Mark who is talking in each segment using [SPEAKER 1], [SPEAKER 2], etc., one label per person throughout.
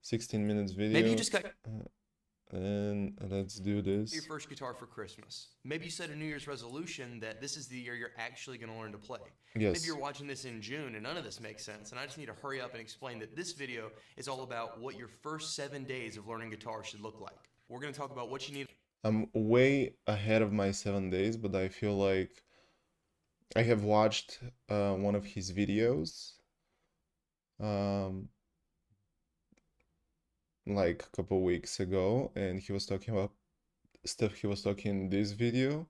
[SPEAKER 1] 16 minutes
[SPEAKER 2] Maybe you
[SPEAKER 1] video.
[SPEAKER 2] just got
[SPEAKER 1] And let's do
[SPEAKER 2] your
[SPEAKER 1] this.
[SPEAKER 2] first guitar for Christmas. Maybe you set a New Year's resolution that this is the year you're actually going to learn to play. Maybe
[SPEAKER 1] Yes.
[SPEAKER 2] you're watching this in June and none of this makes sense, and I just need to hurry up and explain that this video is all about what your first 7 days of learning guitar should look like. We're going to talk about what you need.
[SPEAKER 1] I'm way ahead of my 7 days, but I feel like I have watched one of his videos um, like a couple weeks ago, and he was talking about stuff he was talking in this video,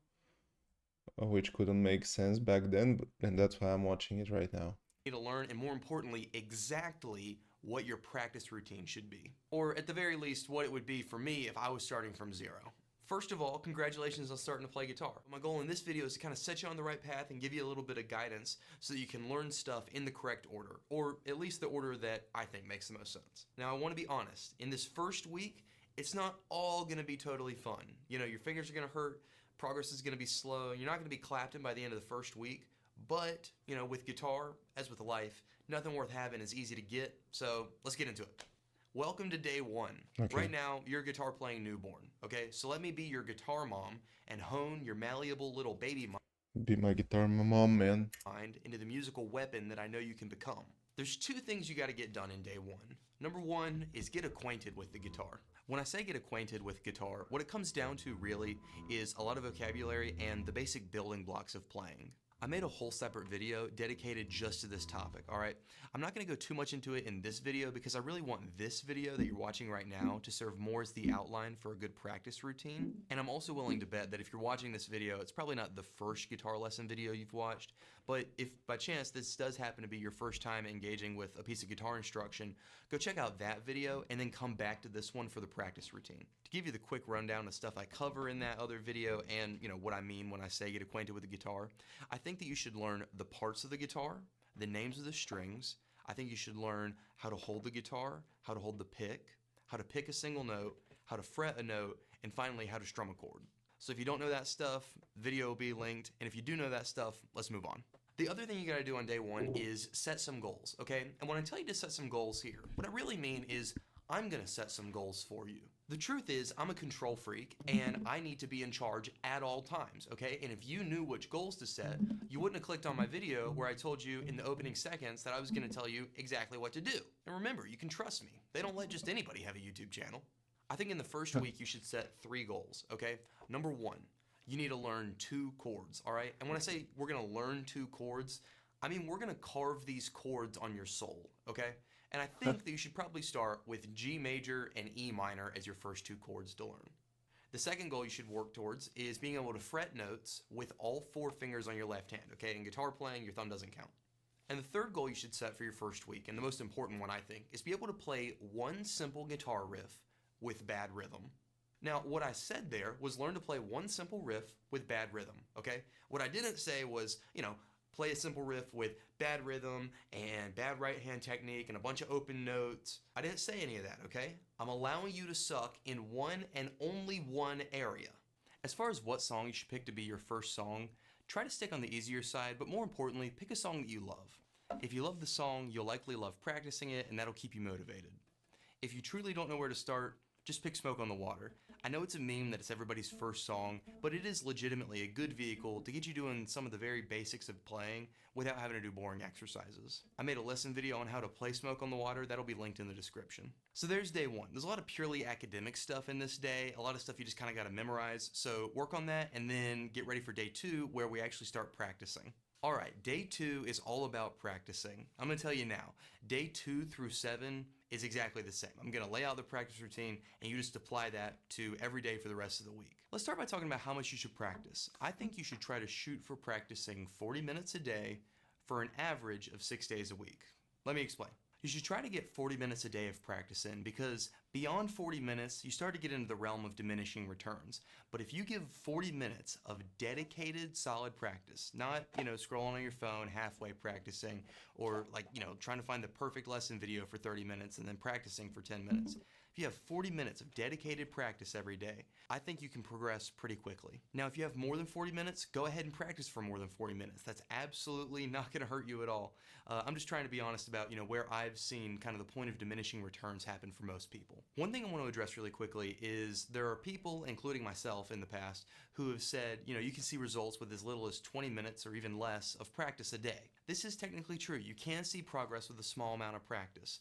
[SPEAKER 1] which couldn't make sense back then, and that's why I'm watching it right now.
[SPEAKER 2] To learn, and more importantly, exactly what your practice routine should be. Or at the very least, what it would be for me if I was starting from zero. First of all, congratulations on starting to play guitar. My goal in this video is to kind of set you on the right path and give you a little bit of guidance so that you can learn stuff in the correct order, or at least the order that I think makes the most sense. Now, I want to be honest, in this first week, it's not all going to be totally fun. You know, your fingers are going to hurt, progress is going to be slow, you're not going to be clapped by the end of the first week, but, you know, with guitar, as with life, nothing worth having is easy to get, so let's get into it. Welcome to day one.
[SPEAKER 1] Okay.
[SPEAKER 2] Right now, you're a guitar playing newborn, okay? So let me be your guitar mom and hone your malleable little baby
[SPEAKER 1] Be my guitar mom, man.
[SPEAKER 2] mind into the musical weapon that I know you can become. There's two things you got to get done in day one. Number one is get acquainted with the guitar. When I say get acquainted with guitar, what it comes down to really is a lot of vocabulary and the basic building blocks of playing. I made a whole separate video dedicated just to this topic, all right? I'm not gonna go too much into it in this video because I really want this video that you're watching right now to serve more as the outline for a good practice routine. And I'm also willing to bet that if you're watching this video, it's probably not the first guitar lesson video you've watched, but if by chance this does happen to be your first time engaging with a piece of guitar instruction, go check out that video and then come back to this one for the practice routine. To give you the quick rundown of stuff I cover in that other video and, you know, what I mean when I say get acquainted with the guitar, I think that you should learn the parts of the guitar, the names of the strings. I think you should learn how to hold the guitar, how to hold the pick, how to pick a single note, how to fret a note, and finally how to strum a chord. So if you don't know that stuff, video will be linked, and if you do know that stuff, let's move on. The other thing you gotta do on day one is set some goals, okay? And when I tell you to set some goals here, what I really mean is I'm gonna set some goals for you. The truth is, I'm a control freak and I need to be in charge at all times, okay? And if you knew which goals to set, you wouldn't have clicked on my video where I told you in the opening seconds that I was gonna tell you exactly what to do. And remember, you can trust me. They don't let just anybody have a YouTube channel. I think in the first week you should set 3 goals, okay? Number 1, you need to learn 2 chords, all right? And when I say we're gonna learn 2 chords, I mean we're gonna carve these chords on your soul, okay? And I think that you should probably start with G major and E minor as your first 2 chords to learn. The second goal you should work towards is being able to fret notes with all 4 fingers on your left hand, okay? In guitar playing, your thumb doesn't count. And the third goal you should set for your first week, and the most important one I think, is be able to play one simple guitar riff with bad rhythm. Now, what I said there was learn to play one simple riff with bad rhythm, okay? What I didn't say was, you know, play a simple riff with bad rhythm and bad right hand technique and a bunch of open notes. I didn't say any of that, okay? I'm allowing you to suck in one and only one area. As far as what song you should pick to be your first song, try to stick on the easier side, but more importantly, pick a song that you love. If you love the song, you'll likely love practicing it, and that'll keep you motivated. If you truly don't know where to start, just pick Smoke on the Water. I know it's a meme that it's everybody's first song, but it is legitimately a good vehicle to get you doing some of the very basics of playing without having to do boring exercises. I made a lesson video on how to play Smoke on the Water, that'll be linked in the description. So there's day one. There's a lot of purely academic stuff in this day, a lot of stuff you just kind of got to memorize, so work on that and then get ready for day two where we actually start practicing. Alright, day 2 is all about practicing. I'm going to tell you now, day 2 through 7 is exactly the same. I'm going to lay out the practice routine and you just apply that to every day for the rest of the week. Let's start by talking about how much you should practice. I think you should try to shoot for practicing 40 minutes a day for an average of 6 days a week. Let me explain. You should try to get 40 minutes a day of practice in because Beyond 40 minutes, you start to get into the realm of diminishing returns. But if you give 40 minutes of dedicated, solid practice, not, scrolling on your phone, halfway practicing, or trying to find the perfect lesson video for 30 minutes and then practicing for 10 minutes. If you have 40 minutes of dedicated practice every day, I think you can progress pretty quickly. Now, if you have more than 40 minutes, go ahead and practice for more than 40 minutes. That's absolutely not going to hurt you at all. I'm just trying to be honest about, where I've seen kind of the point of diminishing returns happen for most people. One thing I want to address really quickly is there are people, including myself in the past, who have said, you can see results with as little as 20 minutes or even less of practice a day. This is technically true. You can see progress with a small amount of practice.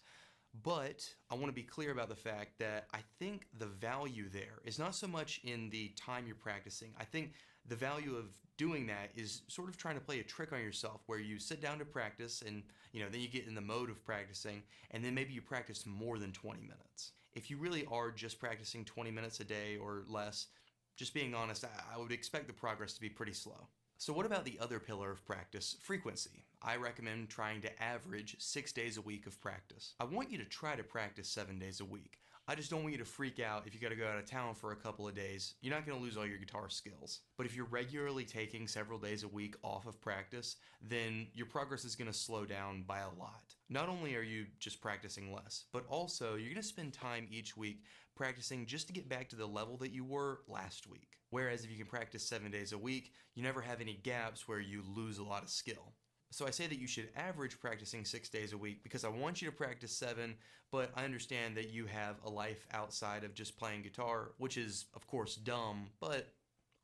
[SPEAKER 2] But I want to be clear about the fact that I think the value there is not so much in the time you're practicing. I think the value of doing that is sort of trying to play a trick on yourself where you sit down to practice and then you get in the mode of practicing and then maybe you practice more than 20 minutes. If you really are just practicing 20 minutes a day or less, just being honest, I would expect the progress to be pretty slow. So what about the other pillar of practice, frequency? I recommend trying to average 6 days a week of practice. I want you to try to practice 7 days a week. I just don't want you to freak out if you gotta go out of town for a couple of days. You're not gonna lose all your guitar skills. But if you're regularly taking several days a week off of practice, then your progress is gonna slow down by a lot. Not only are you just practicing less, but also you're gonna spend time each week practicing just to get back to the level that you were last week. Whereas if you can practice 7 days a week, you never have any gaps where you lose a lot of skill. So I say that you should average practicing 6 days a week because I want you to practice 7, but I understand that you have a life outside of just playing guitar, which is of course dumb, but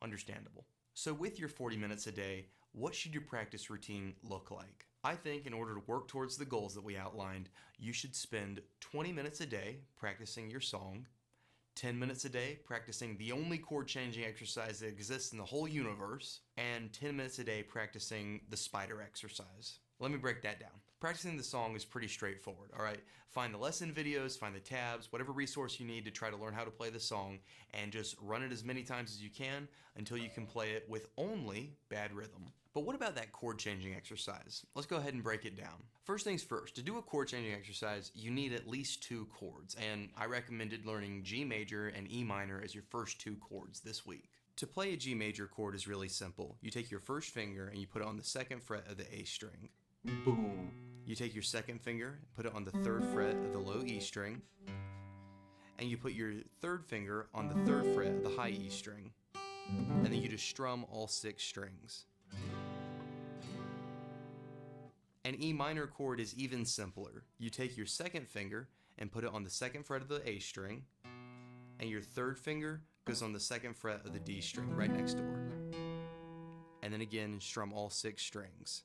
[SPEAKER 2] understandable. So with your 40 minutes a day, what should your practice routine look like? I think in order to work towards the goals that we outlined, you should spend 20 minutes a day practicing your song, 10 minutes a day practicing the only chord changing exercise that exists in the whole universe, and 10 minutes a day practicing the spider exercise. Let me break that down. Practicing the song is pretty straightforward, all right? Find the lesson videos, find the tabs, whatever resource you need to try to learn how to play the song, and just run it as many times as you can until you can play it with only bad rhythm. But what about that chord changing exercise? Let's go ahead and break it down. First things first, to do a chord changing exercise, you need at least 2 chords, and I recommended learning G major and E minor as your first 2 chords this week. To play a G major chord is really simple. You take your first finger and you put it on the 2nd fret of the A string. Boom. You take your 2nd finger, put it on the 3rd fret of the low E string, and you put your 3rd finger on the 3rd fret of the high E string, and then you just strum all 6 strings. An E minor chord is even simpler. You take your 2nd finger and put it on the 2nd fret of the A string, and your 3rd finger goes on the 2nd fret of the D string right next door. And then again, strum all 6 strings.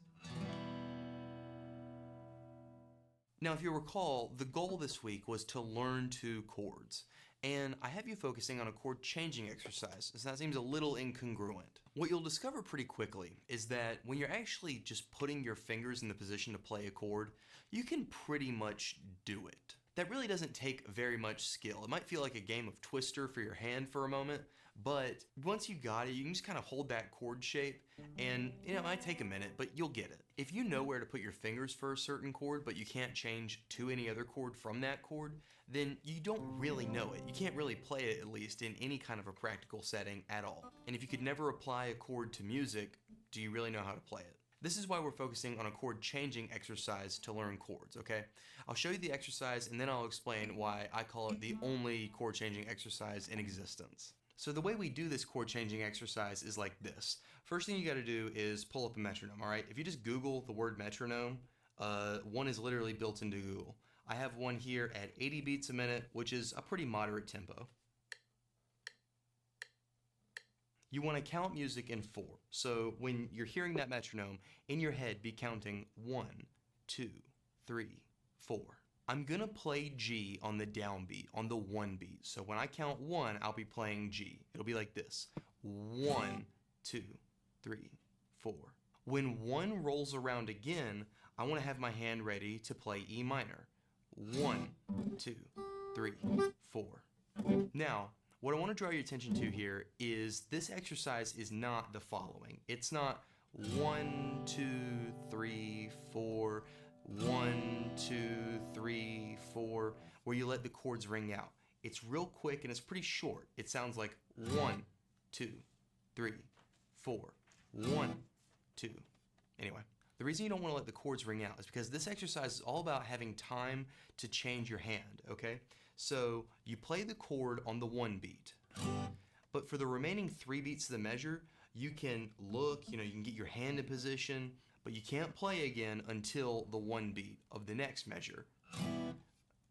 [SPEAKER 2] Now, if you recall, the goal this week was to learn 2 chords. And I have you focusing on a chord changing exercise, so that seems a little incongruent. What you'll discover pretty quickly is that when you're actually just putting your fingers in the position to play a chord, you can pretty much do it. That really doesn't take very much skill. It might feel like a game of Twister for your hand for a moment, but once you got it, you can just kind of hold that chord shape and, it might take a minute, but you'll get it. If you know where to put your fingers for a certain chord, but you can't change to any other chord from that chord, then you don't really know it. You can't really play it, at least, in any kind of a practical setting at all. And if you could never apply a chord to music, do you really know how to play it? This is why we're focusing on a chord changing exercise to learn chords, okay? I'll show you the exercise and then I'll explain why I call it the only chord changing exercise in existence. So the way we do this chord changing exercise is like this. First thing you gotta do is pull up a metronome, all right? If you just Google the word metronome, one is literally built into Google. I have one here at 80 beats a minute, which is a pretty moderate tempo. You want to count music in 4. So when you're hearing that metronome, in your head be counting 1, 2, 3, 4. I'm gonna play G on the downbeat, on the 1 beat. So when I count 1, I'll be playing G. It'll be like this. 1, 2, 3, 4. When 1 rolls around again, I want to have my hand ready to play E minor. 1, 2, 3, 4. Now, what I want to draw your attention to here is this exercise is not the following. It's not 1, 2, 3, 4, 1, 2, 3, 4, where you let the chords ring out. It's real quick and it's pretty short. It sounds like 1, 2, 3, 4, 1, 2. Anyway, the reason you don't want to let the chords ring out is because this exercise is all about having time to change your hand, okay? So you play the chord on the 1 beat, but for the remaining 3 beats of the measure, you can look, you can get your hand in position, but you can't play again until the 1 beat of the next measure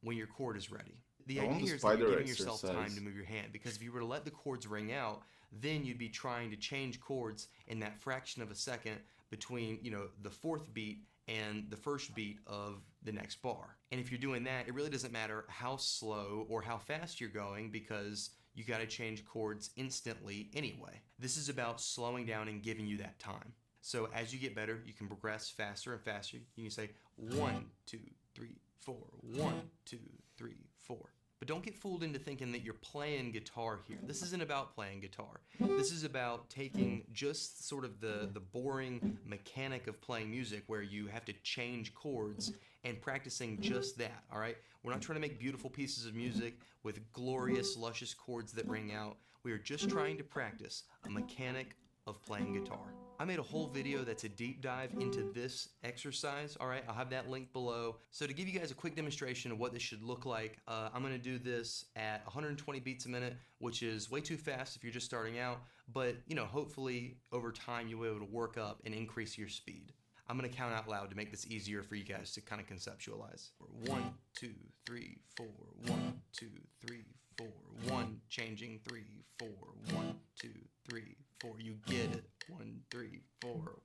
[SPEAKER 2] when your chord is ready. The
[SPEAKER 1] I want
[SPEAKER 2] idea
[SPEAKER 1] the
[SPEAKER 2] here is that you're
[SPEAKER 1] spider
[SPEAKER 2] giving yourself time
[SPEAKER 1] exercise.
[SPEAKER 2] to move your hand, because if you were to let the chords ring out, then you'd be trying to change chords in that fraction of a second between, the 4th beat and the 1st beat of the next bar. And if you're doing that, it really doesn't matter how slow or how fast you're going, because you got to change chords instantly anyway. This is about slowing down and giving you that time. So as you get better, you can progress faster and faster. You can say 1, 2, 3, 4, 1, 2, 3, 4. But don't get fooled into thinking that you're playing guitar here. This isn't about playing guitar. This is about taking just sort of the boring mechanic of playing music, where you have to change chords, and practicing just that, all right? We're not trying to make beautiful pieces of music with glorious, luscious chords that ring out. We are just trying to practice a mechanic of playing guitar. I made a whole video that's a deep dive into this exercise, all right? I'll have that link below. So to give you guys a quick demonstration of what this should look like, I'm gonna do this at 120 beats a minute, which is way too fast if you're just starting out, but hopefully over time you'll be able to work up and increase your speed. I'm gonna count out loud to make this easier for you guys to kind of conceptualize. 1, 2, 3, 4, 1, 2, 3, 4, 1, changing 3, 4, 1, 2, 3, 4. You get it. 1, 3, 4.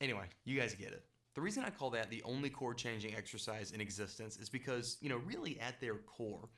[SPEAKER 2] Anyway, you guys get it. The reason I call that the only chord changing exercise in existence is because, really at their core,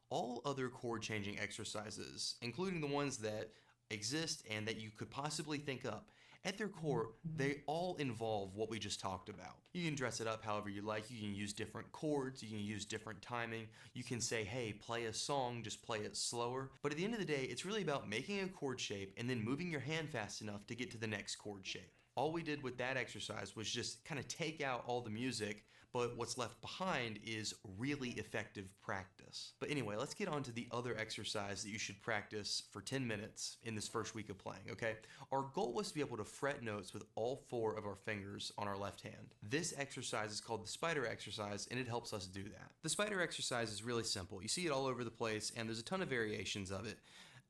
[SPEAKER 2] all other chord changing exercises, including the ones that exist and that you could possibly think up, at their core, they all involve what we just talked about. You can dress it up however you like. You can use different chords. You can use different timing. You can say, hey, play a song, just play it slower. But at the end of the day, it's really about making a chord shape and then moving your hand fast enough to get to the next chord shape. All we did with that exercise was just kind of take out all the music, but what's left behind is really effective practice. But anyway, let's get on to the other exercise that you should practice for 10 minutes in this first week of playing, okay? Our goal was to be able to fret notes with all 4 of our fingers on our left hand. This exercise is called the spider exercise, and it helps us do that. The spider exercise is really simple. You see it all over the place, and there's a ton of variations of it.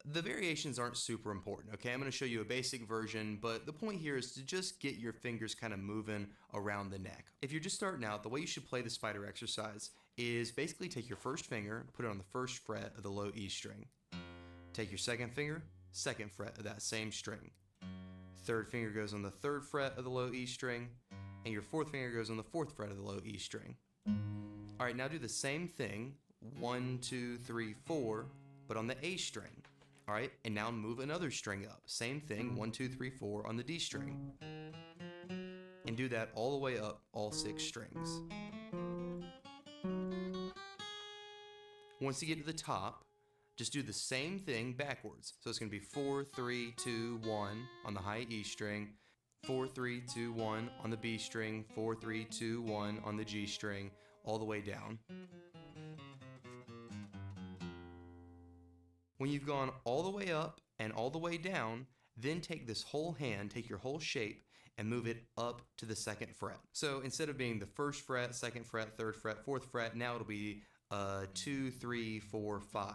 [SPEAKER 2] The variations aren't super important, okay? I'm going to show you a basic version, but the point here is to just get your fingers kind of moving around the neck. If you're just starting out, the way you should play the spider exercise is basically take your first finger, put it on the 1st fret of the low E string. Take your 2nd finger, 2nd fret of that same string. 3rd finger goes on the 3rd fret of the low E string, and your 4th finger goes on the 4th fret of the low E string. All right, now do the same thing, 1, 2, 3, 4, but on the A string. All right, and now move another string up. Same thing, 1, 2, 3, 4 on the D string. And do that all the way up all 6 strings. Once you get to the top, just do the same thing backwards. So it's gonna be 4, 3, 2, 1 on the high E string, 4, 3, 2, 1 on the B string, 4, 3, 2, 1 on the G string, all the way down. When you've gone all the way up and all the way down, then take this whole hand, take your whole shape, and move it up to the 2nd fret. So instead of being the 1st fret, 2nd fret, 3rd fret, 4th fret, now it'll be 2, 3, 4, 5.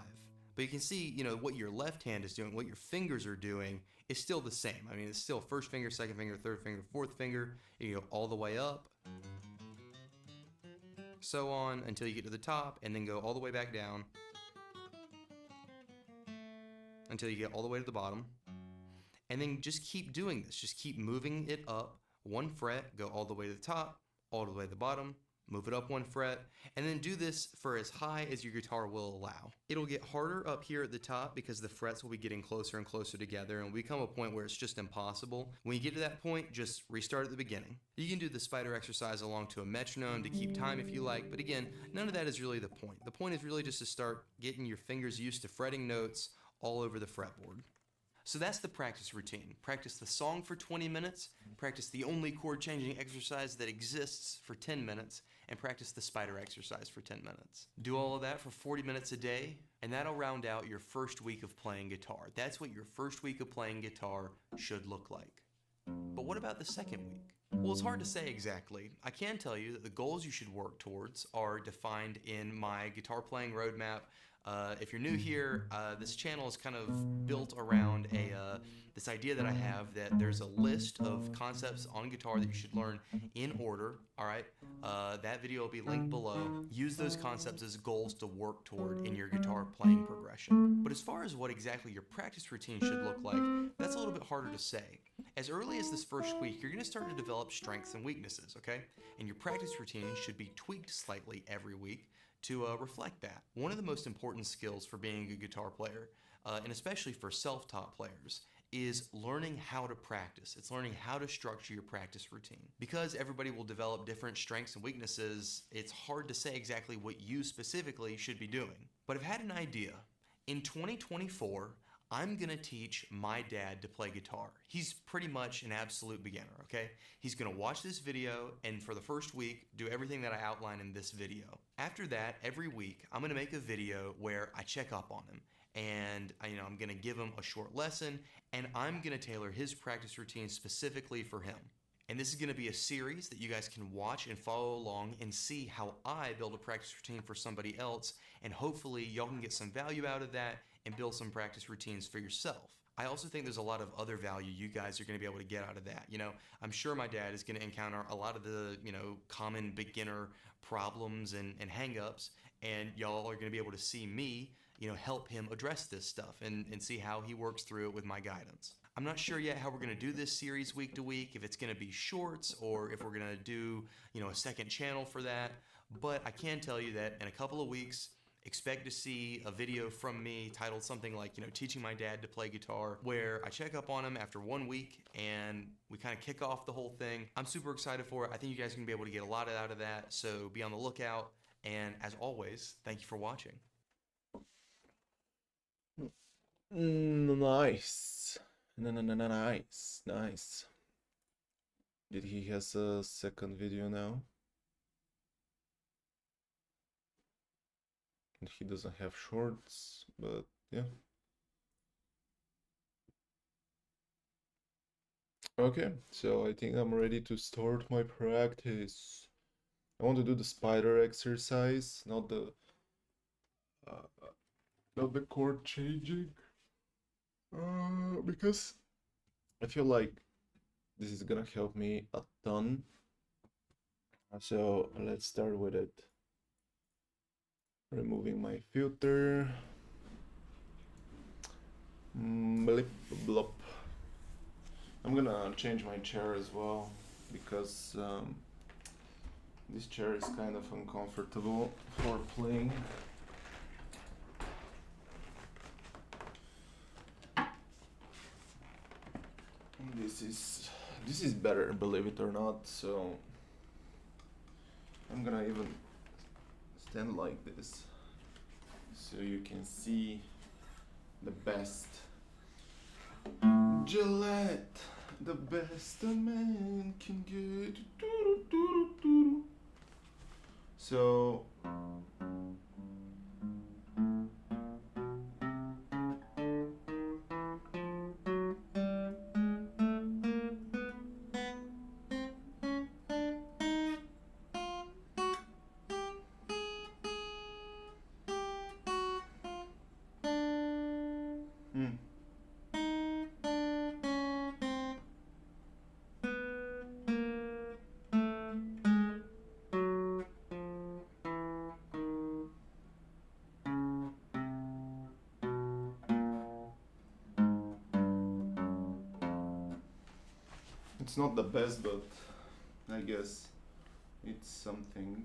[SPEAKER 2] But you can see, what your left hand is doing, what your fingers are doing is still the same. I mean, it's still 1st finger, 2nd finger, 3rd finger, 4th finger. You go all the way up, so on until you get to the top, and then go all the way back down until you get all the way to the bottom. And then just keep doing this. Just keep moving it up 1 fret, go all the way to the top, all the way to the bottom, move it up 1 fret, and then do this for as high as your guitar will allow. It'll get harder up here at the top because the frets will be getting closer and closer together, and we come a point where it's just impossible. When you get to that point, just restart at the beginning. You can do the spider exercise along to a metronome to keep time if you like, but again, none of that is really the point. The point is really just to start getting your fingers used to fretting notes all over the fretboard. So that's the practice routine. Practice the song for 20 minutes, practice the only chord changing exercise that exists for 10 minutes, and practice the spider exercise for 10 minutes. Do all of that for 40 minutes a day, and that'll round out your first week of playing guitar. That's what your first week of playing guitar should look like. But what about the second week? Well, it's hard to say exactly. I can tell you that the goals you should work towards are defined in my guitar playing roadmap. If you're new here, this channel is kind of built around this idea that I have that there's a list of concepts on guitar that you should learn in order. All right, that video will be linked below. Use those concepts as goals to work toward in your guitar playing progression. But as far as what exactly your practice routine should look like, that's a little bit harder to say. As early as this first week, you're going to start to develop strengths and weaknesses, okay? And your practice routine should be tweaked slightly every week to reflect that. One of the most important skills for being a good guitar player, and especially for self-taught players, is learning how to practice. It's learning how to structure your practice routine. Because everybody will develop different strengths and weaknesses, it's hard to say exactly what you specifically should be doing. But I've had an idea. In 2024, I'm gonna teach my dad to play guitar. He's pretty much an absolute beginner, okay? He's gonna watch this video and for the first week, do everything that I outline in this video. After that, every week, I'm gonna make a video where I check up on him and I'm gonna give him a short lesson and I'm gonna tailor his practice routine specifically for him. And this is gonna be a series that you guys can watch and follow along and see how I build a practice routine for somebody else, and hopefully y'all can get some value out of that and build some practice routines for yourself. I also think there's a lot of other value you guys are gonna be able to get out of that. I'm sure my dad is gonna encounter a lot of the, common beginner problems and hang-ups, and y'all are gonna be able to see me, help him address this stuff and see how he works through it with my guidance. I'm not sure yet how we're gonna do this series week to week, if it's gonna be shorts or if we're gonna do, a second channel for that, but I can tell you that in a couple of weeks, expect to see a video from me titled something like, teaching my dad to play guitar, where I check up on him after 1 week and we kind of kick off the whole thing. I'm super excited for it. I think you guys are gonna be able to get a lot out of that, so be on the lookout. And as always, thank you for watching.
[SPEAKER 1] Nice. Nice. Did he has a second video now? And he doesn't have shorts, but yeah. Okay, so I think I'm ready to start my practice. I want to do the spider exercise, not the chord changing. Because I feel like this is gonna help me a ton. So let's start with it. Removing my filter. Blip blop. I'm gonna change my chair as well because this chair is kind of uncomfortable for playing. This is better, believe it or not, so I'm gonna even stand like this so you can see the best. Gillette, the best a man can get. So it's not the best, but I guess it's something.